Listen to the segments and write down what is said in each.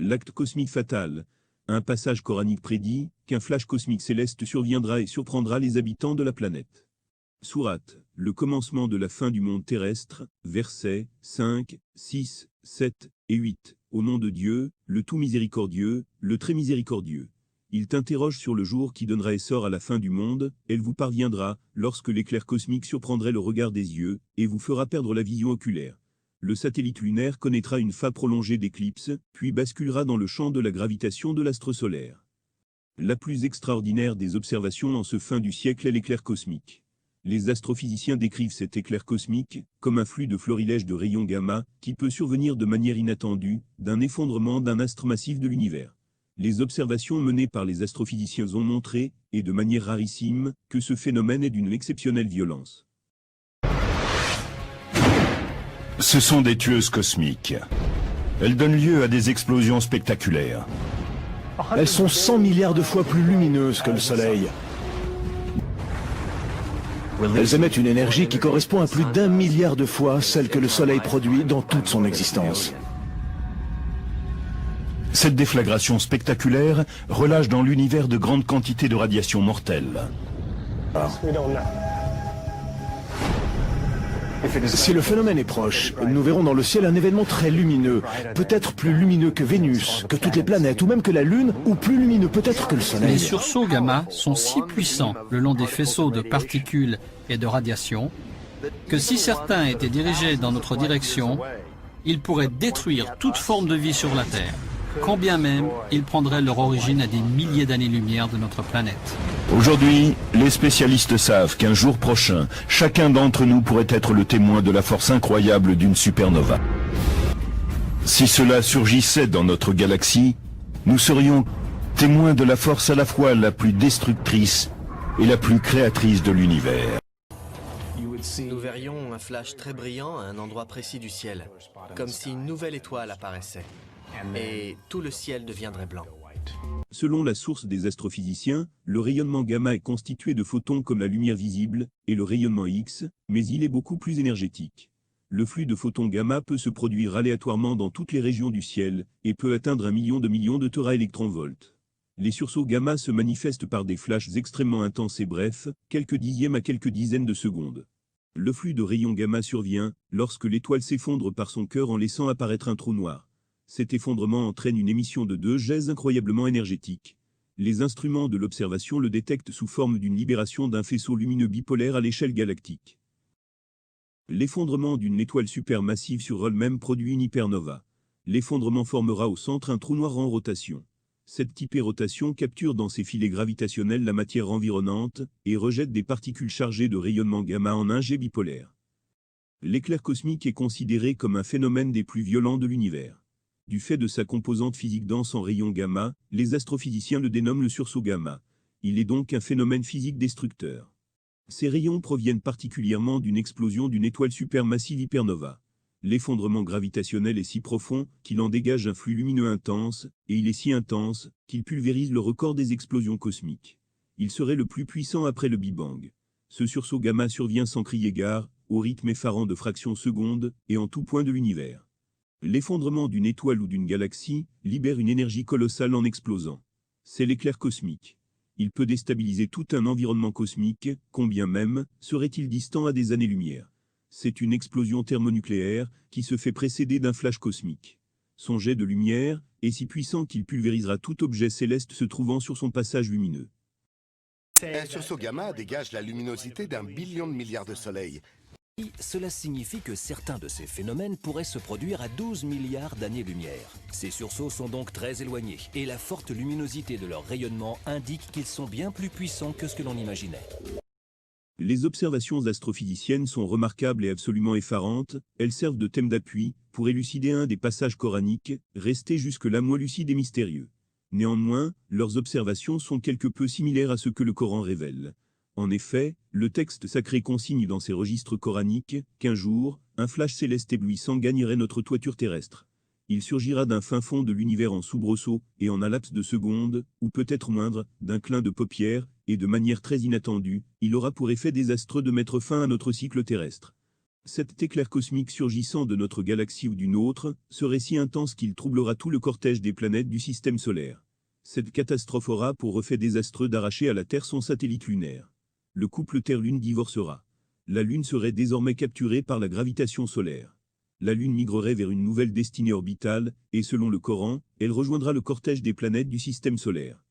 L'acte cosmique fatal. Un passage coranique prédit qu'un flash cosmique céleste surviendra et surprendra les habitants de la planète. Sourate, le commencement de la fin du monde terrestre, versets 5, 6, 7 et 8. Au nom de Dieu, le tout miséricordieux, le très miséricordieux. Il t'interroge sur le jour qui donnera essor à la fin du monde, elle vous parviendra, lorsque l'éclair cosmique surprendrait le regard des yeux, et vous fera perdre la vision oculaire. Le satellite lunaire connaîtra une phase prolongée d'éclipse, puis basculera dans le champ de la gravitation de l'astre solaire. La plus extraordinaire des observations en ce fin du siècle est l'éclair cosmique. Les astrophysiciens décrivent cet éclair cosmique comme un flux de florilèges de rayons gamma qui peut survenir de manière inattendue d'un effondrement d'un astre massif de l'univers. Les observations menées par les astrophysiciens ont montré, et de manière rarissime, que ce phénomène est d'une exceptionnelle violence. Ce sont des tueuses cosmiques. Elles donnent lieu à des explosions spectaculaires. Elles sont 100 milliards de fois plus lumineuses que le Soleil. Elles émettent une énergie qui correspond à plus d'1 milliard de fois celle que le Soleil produit dans toute son existence. Cette déflagration spectaculaire relâche dans l'univers de grandes quantités de radiation mortelle. Si le phénomène est proche, nous verrons dans le ciel un événement très lumineux, peut-être plus lumineux que Vénus, que toutes les planètes, ou même que la Lune, ou plus lumineux peut-être que le Soleil. Les sursauts gamma sont si puissants le long des faisceaux de particules et de radiation que si certains étaient dirigés dans notre direction, ils pourraient détruire toute forme de vie sur la Terre, quand bien même ils prendraient leur origine à des milliers d'années-lumière de notre planète. Aujourd'hui, les spécialistes savent qu'un jour prochain, chacun d'entre nous pourrait être le témoin de la force incroyable d'une supernova. Si cela surgissait dans notre galaxie, nous serions témoins de la force à la fois la plus destructrice et la plus créatrice de l'univers. Nous verrions un flash très brillant à un endroit précis du ciel, comme si une nouvelle étoile apparaissait. Et tout le ciel deviendrait blanc. Selon la source des astrophysiciens, le rayonnement gamma est constitué de photons comme la lumière visible et le rayonnement X, mais il est beaucoup plus énergétique. Le flux de photons gamma peut se produire aléatoirement dans toutes les régions du ciel et peut atteindre 1 million de téraélectronvolts. Les sursauts gamma se manifestent par des flashs extrêmement intenses et brefs, quelques dixièmes à quelques dizaines de secondes. Le flux de rayons gamma survient lorsque l'étoile s'effondre par son cœur en laissant apparaître un trou noir. Cet effondrement entraîne une émission de deux jets incroyablement énergétiques. Les instruments de l'observation le détectent sous forme d'une libération d'un faisceau lumineux bipolaire à l'échelle galactique. L'effondrement d'une étoile supermassive sur elle-même produit une hypernova. L'effondrement formera au centre un trou noir en rotation. Cette hyperrotation capture dans ses filets gravitationnels la matière environnante et rejette des particules chargées de rayonnement gamma en un jet bipolaire. L'éclair cosmique est considéré comme un phénomène des plus violents de l'univers. Du fait de sa composante physique dense en rayons gamma, les astrophysiciens le dénomment le sursaut gamma. Il est donc un phénomène physique destructeur. Ces rayons proviennent particulièrement d'une explosion d'une étoile supermassive hypernova. L'effondrement gravitationnel est si profond qu'il en dégage un flux lumineux intense, et il est si intense qu'il pulvérise le record des explosions cosmiques. Il serait le plus puissant après le Big Bang. Ce sursaut gamma survient sans crier gare, au rythme effarant de fractions secondes, et en tout point de l'univers. L'effondrement d'une étoile ou d'une galaxie libère une énergie colossale en explosant. C'est l'éclair cosmique. Il peut déstabiliser tout un environnement cosmique, combien même serait-il distant à des années-lumière. C'est une explosion thermonucléaire qui se fait précéder d'un flash cosmique. Son jet de lumière est si puissant qu'il pulvérisera tout objet céleste se trouvant sur son passage lumineux. Un sursaut gamma dégage la luminosité d'1 billion de milliards de soleils. Cela signifie que certains de ces phénomènes pourraient se produire à 12 milliards d'années-lumière. Ces sursauts sont donc très éloignés, et la forte luminosité de leur rayonnement indique qu'ils sont bien plus puissants que ce que l'on imaginait. Les observations astrophysiciennes sont remarquables et absolument effarantes, elles servent de thème d'appui pour élucider un des passages coraniques, restés jusque-là moins lucides et mystérieux. Néanmoins, leurs observations sont quelque peu similaires à ce que le Coran révèle. En effet, le texte sacré consigne dans ses registres coraniques qu'un jour, un flash céleste éblouissant gagnerait notre toiture terrestre. Il surgira d'un fin fond de l'univers en soubresaut et en un laps de secondes, ou peut-être moindre, d'un clin de paupière, et de manière très inattendue, il aura pour effet désastreux de mettre fin à notre cycle terrestre. Cet éclair cosmique surgissant de notre galaxie ou d'une autre serait si intense qu'il troublera tout le cortège des planètes du système solaire. Cette catastrophe aura pour effet désastreux d'arracher à la Terre son satellite lunaire. Le couple Terre-Lune divorcera. La Lune serait désormais capturée par la gravitation solaire. La Lune migrerait vers une nouvelle destinée orbitale, et selon le Coran, elle rejoindra le cortège des planètes du système solaire.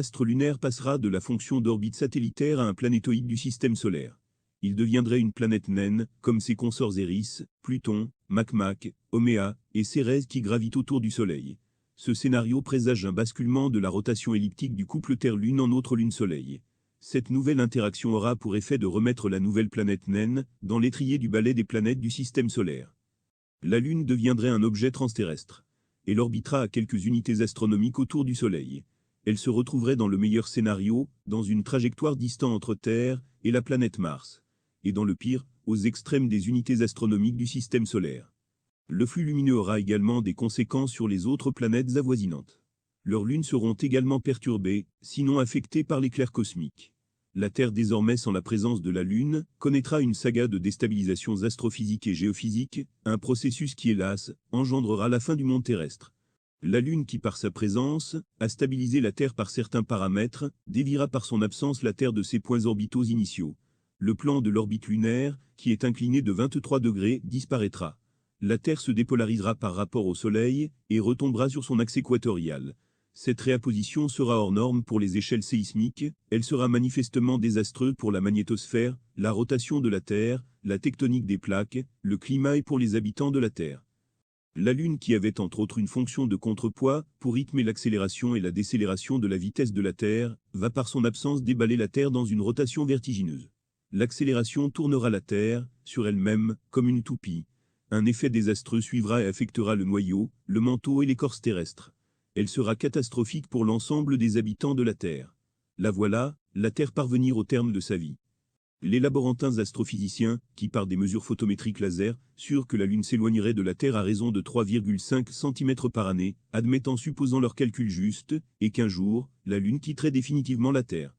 L'astre lunaire passera de la fonction d'orbite satellitaire à un planétoïde du système solaire. Il deviendrait une planète naine, comme ses consorts Eris, Pluton, Makmak, Oméa et Cérès qui gravitent autour du Soleil. Ce scénario présage un basculement de la rotation elliptique du couple Terre-Lune en autre Lune-Soleil. Cette nouvelle interaction aura pour effet de remettre la nouvelle planète naine dans l'étrier du balai des planètes du système solaire. La Lune deviendrait un objet transterrestre. Elle orbitera à quelques unités astronomiques autour du Soleil. Elle se retrouverait dans le meilleur scénario, dans une trajectoire distante entre Terre et la planète Mars, et dans le pire, aux extrêmes des unités astronomiques du système solaire. Le flux lumineux aura également des conséquences sur les autres planètes avoisinantes. Leurs lunes seront également perturbées, sinon affectées par l'éclair cosmique. La Terre, désormais sans la présence de la Lune, connaîtra une saga de déstabilisations astrophysiques et géophysiques, un processus qui, hélas, engendrera la fin du monde terrestre. La Lune qui, par sa présence, a stabilisé la Terre par certains paramètres, déviera par son absence la Terre de ses points orbitaux initiaux. Le plan de l'orbite lunaire, qui est incliné de 23 degrés, disparaîtra. La Terre se dépolarisera par rapport au Soleil et retombera sur son axe équatorial. Cette réapposition sera hors norme pour les échelles séismiques, elle sera manifestement désastreuse pour la magnétosphère, la rotation de la Terre, la tectonique des plaques, le climat et pour les habitants de la Terre. La Lune, qui avait entre autres une fonction de contrepoids pour rythmer l'accélération et la décélération de la vitesse de la Terre, va par son absence déballer la Terre dans une rotation vertigineuse. L'accélération tournera la Terre, sur elle-même, comme une toupie. Un effet désastreux suivra et affectera le noyau, le manteau et l'écorce terrestre. Elle sera catastrophique pour l'ensemble des habitants de la Terre. La voilà, la Terre parvenir au terme de sa vie. Les laborantins astrophysiciens, qui par des mesures photométriques laser, sûrs que la Lune s'éloignerait de la Terre à raison de 3,5 cm par année, admettent en supposant leurs calculs justes, et qu'un jour, la Lune quitterait définitivement la Terre.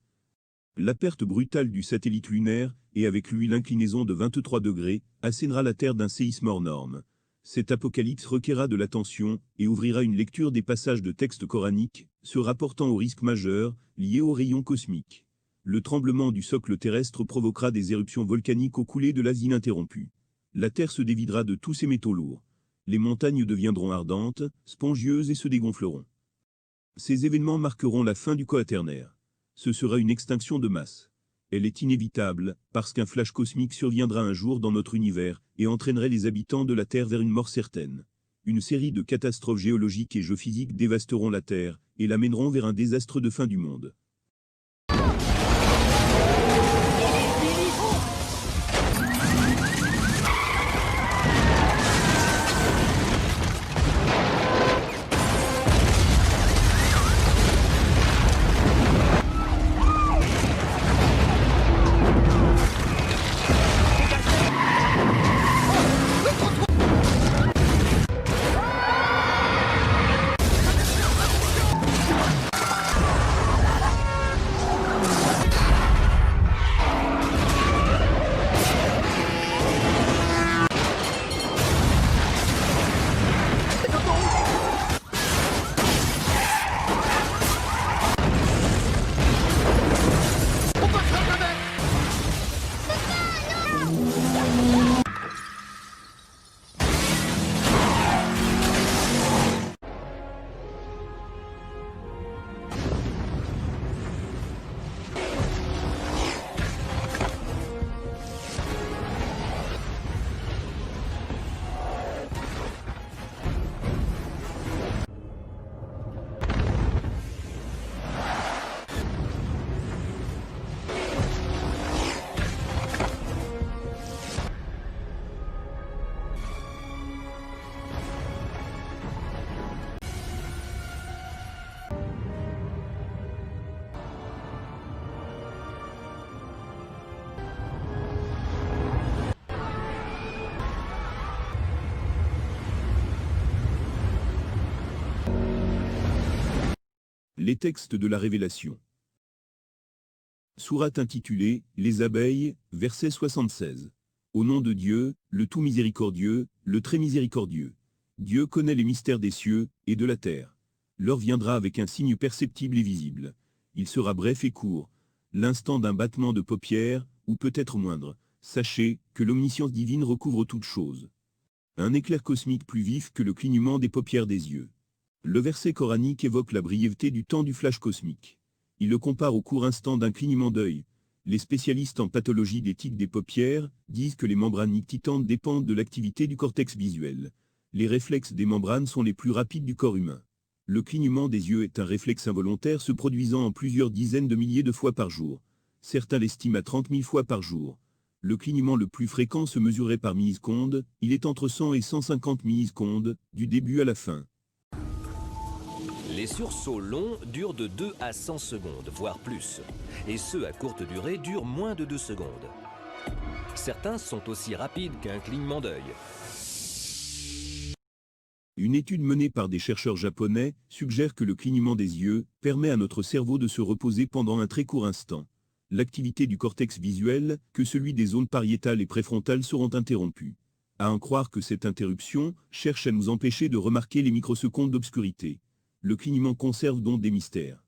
La perte brutale du satellite lunaire, et avec lui l'inclinaison de 23 degrés, assénera la Terre d'un séisme hors norme. Cet apocalypse requerra de l'attention, et ouvrira une lecture des passages de textes coraniques, se rapportant aux risques majeurs, liés aux rayons cosmiques. Le tremblement du socle terrestre provoquera des éruptions volcaniques aux coulées de l'Asie ininterrompues. La Terre se dévidera de tous ses métaux lourds. Les montagnes deviendront ardentes, spongieuses et se dégonfleront. Ces événements marqueront la fin du Quaternaire. Ce sera une extinction de masse. Elle est inévitable, parce qu'un flash cosmique surviendra un jour dans notre univers et entraînerait les habitants de la Terre vers une mort certaine. Une série de catastrophes géologiques et géophysiques dévasteront la Terre et l'amèneront vers un désastre de fin du monde. Les textes de la Révélation. Sourate intitulée « Les abeilles », verset 76. Au nom de Dieu, le tout miséricordieux, le très miséricordieux. Dieu connaît les mystères des cieux et de la terre. L'heure viendra avec un signe perceptible et visible. Il sera bref et court, l'instant d'un battement de paupières, ou peut-être moindre. Sachez que l'omniscience divine recouvre toutes choses. Un éclair cosmique plus vif que le clignement des paupières des yeux. Le verset coranique évoque la brièveté du temps du flash cosmique. Il le compare au court instant d'un clignement d'œil. Les spécialistes en pathologie des tics des paupières disent que les membranes nictitantes dépendent de l'activité du cortex visuel. Les réflexes des membranes sont les plus rapides du corps humain. Le clignement des yeux est un réflexe involontaire se produisant en plusieurs dizaines de milliers de fois par jour. Certains l'estiment à 30 000 fois par jour. Le clignement le plus fréquent se mesurait par millisecondes, il est entre 100 et 150 millisecondes, du début à la fin. Les sursauts longs durent de 2 à 100 secondes, voire plus. Et ceux à courte durée durent moins de 2 secondes. Certains sont aussi rapides qu'un clignement d'œil. Une étude menée par des chercheurs japonais suggère que le clignement des yeux permet à notre cerveau de se reposer pendant un très court instant. L'activité du cortex visuel, que celui des zones pariétales et préfrontales seront interrompues. À en croire que cette interruption cherche à nous empêcher de remarquer les microsecondes d'obscurité. Le clignement conserve donc des mystères.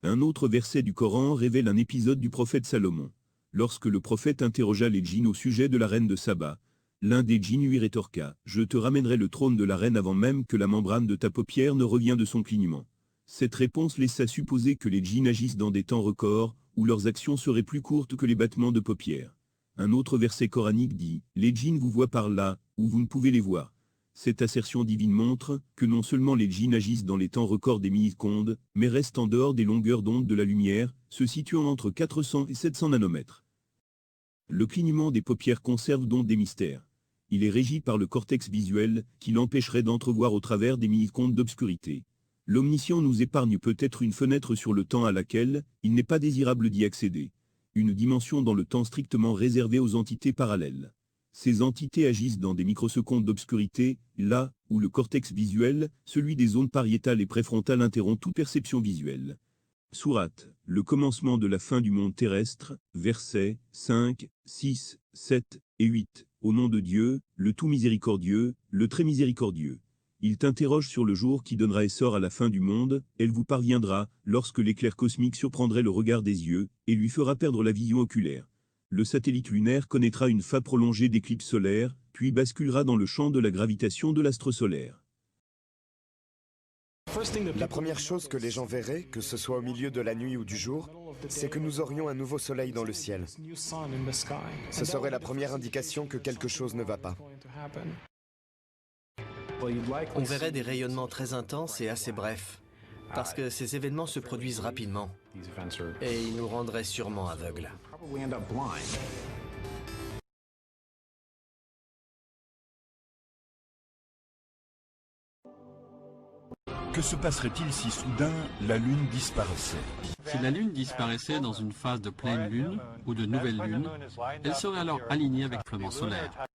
Un autre verset du Coran révèle un épisode du prophète Salomon. Lorsque le prophète interrogea les djinns au sujet de la reine de Saba, l'un des djinns lui rétorqua « Je te ramènerai le trône de la reine avant même que la membrane de ta paupière ne revienne de son clignement. » Cette réponse laissa supposer que les djinns agissent dans des temps records, où leurs actions seraient plus courtes que les battements de paupières. Un autre verset coranique dit « Les djinns vous voient par là, où vous ne pouvez les voir. » Cette assertion divine montre que non seulement les djinns agissent dans les temps records des millisecondes, mais restent en dehors des longueurs d'onde de la lumière, se situant entre 400 et 700 nanomètres. Le clignement des paupières conserve donc des mystères. Il est régi par le cortex visuel, qui l'empêcherait d'entrevoir au travers des millisecondes d'obscurité. L'omniscient nous épargne peut-être une fenêtre sur le temps à laquelle il n'est pas désirable d'y accéder. Une dimension dans le temps strictement réservée aux entités parallèles. Ces entités agissent dans des microsecondes d'obscurité, là où le cortex visuel, celui des zones pariétales et préfrontales interrompt toute perception visuelle. Sourate, le commencement de la fin du monde terrestre, versets 5, 6, 7 et 8. Au nom de Dieu, le tout miséricordieux, le très miséricordieux. Il t'interroge sur le jour qui donnera essor à la fin du monde, elle vous parviendra, lorsque l'éclair cosmique surprendrait le regard des yeux, et lui fera perdre la vision oculaire. Le satellite lunaire connaîtra une phase prolongée d'éclipse solaire, puis basculera dans le champ de la gravitation de l'astre solaire. La première chose que les gens verraient, que ce soit au milieu de la nuit ou du jour, c'est que nous aurions un nouveau soleil dans le ciel. Ce serait la première indication que quelque chose ne va pas. On verrait des rayonnements très intenses et assez brefs, parce que ces événements se produisent rapidement, et ils nous rendraient sûrement aveugles. Que se passerait-il si soudain la Lune disparaissait? Si la Lune disparaissait dans une phase de pleine Lune ou de nouvelle Lune, elle serait alors alignée avec le flamand solaire.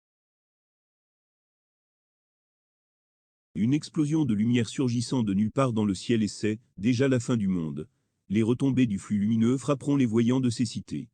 Une explosion de lumière surgissant de nulle part dans le ciel et c'est déjà la fin du monde. Les retombées du flux lumineux frapperont les voyants de ces cités.